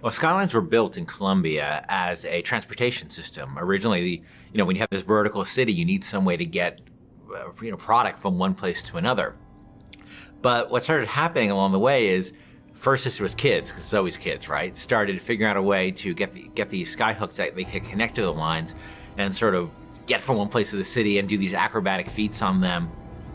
Well, Skylines were built in Colombia as a transportation system. Originally, when you have this vertical city, you need some way to get product from one place to another. But what started happening along the way is, first this was kids, because it's always kids, right? Started figuring out a way to get these skyhooks that they could connect to the lines and sort of get from one place to the city and do these acrobatic feats on them.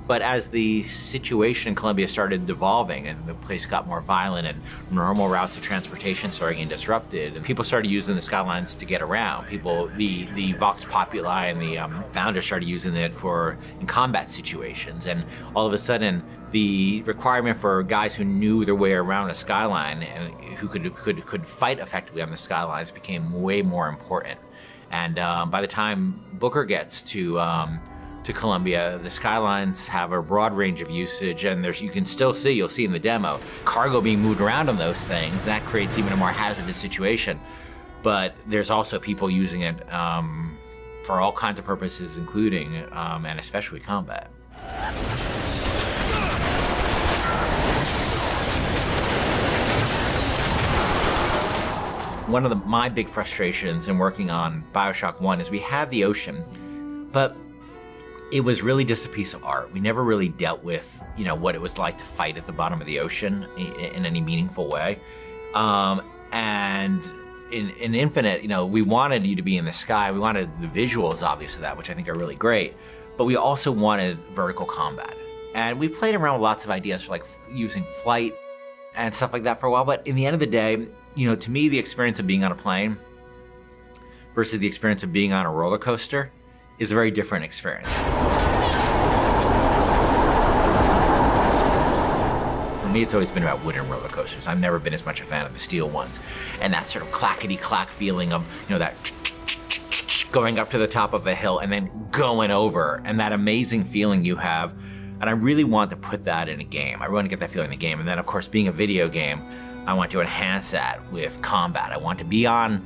But as the situation in Colombia started devolving and the place got more violent and normal routes of transportation started getting disrupted, and people started using the Skylines to get around. The Vox Populi and the founders started using it in combat situations. And all of a sudden, the requirement for guys who knew their way around a skyline and who could fight effectively on the Skylines became way more important. And by the time Booker gets to Colombia, the Skylines have a broad range of usage, and you'll see in the demo, cargo being moved around on those things. That creates even a more hazardous situation. But there's also people using it for all kinds of purposes, including and especially combat. One of my big frustrations in working on Bioshock 1 is we had the ocean, but it was really just a piece of art. We never really dealt with, what it was like to fight at the bottom of the ocean in any meaningful way. And in Infinite, we wanted you to be in the sky. We wanted the visuals, obviously, that, which I think are really great. But we also wanted vertical combat. And we played around with lots of ideas for using flight and stuff like that for a while. But in the end of the day, to me, the experience of being on a plane versus the experience of being on a roller coaster is a very different experience. For me, it's always been about wooden roller coasters. I've never been as much a fan of the steel ones. And that sort of clackety-clack feeling of, that going up to the top of a hill and then going over, and that amazing feeling you have. And I really want to put that in a game. I want to get that feeling in a game. And then, of course, being a video game, I want to enhance that with combat. I want to be on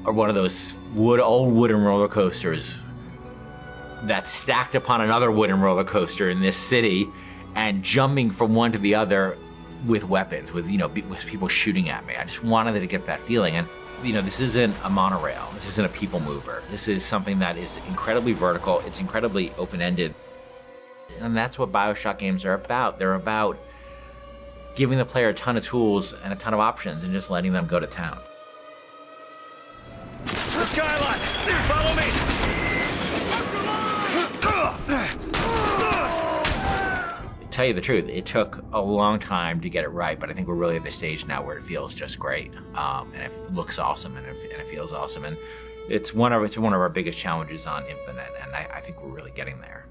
one of those old wooden roller coasters that's stacked upon another wooden roller coaster in this city and jumping from one to the other with weapons, with people shooting at me. I just wanted to get that feeling. And this isn't a monorail. This isn't a people mover. This is something that is incredibly vertical. It's incredibly open-ended. And that's what Bioshock games are about. They're about giving the player a ton of tools and a ton of options and just letting them go to town. The Skyline! Follow me! To tell you the truth, it took a long time to get it right, but I think we're really at the stage now where it feels just great, and it looks awesome, and it feels awesome, and it's one of our biggest challenges on Infinite, and I think we're really getting there.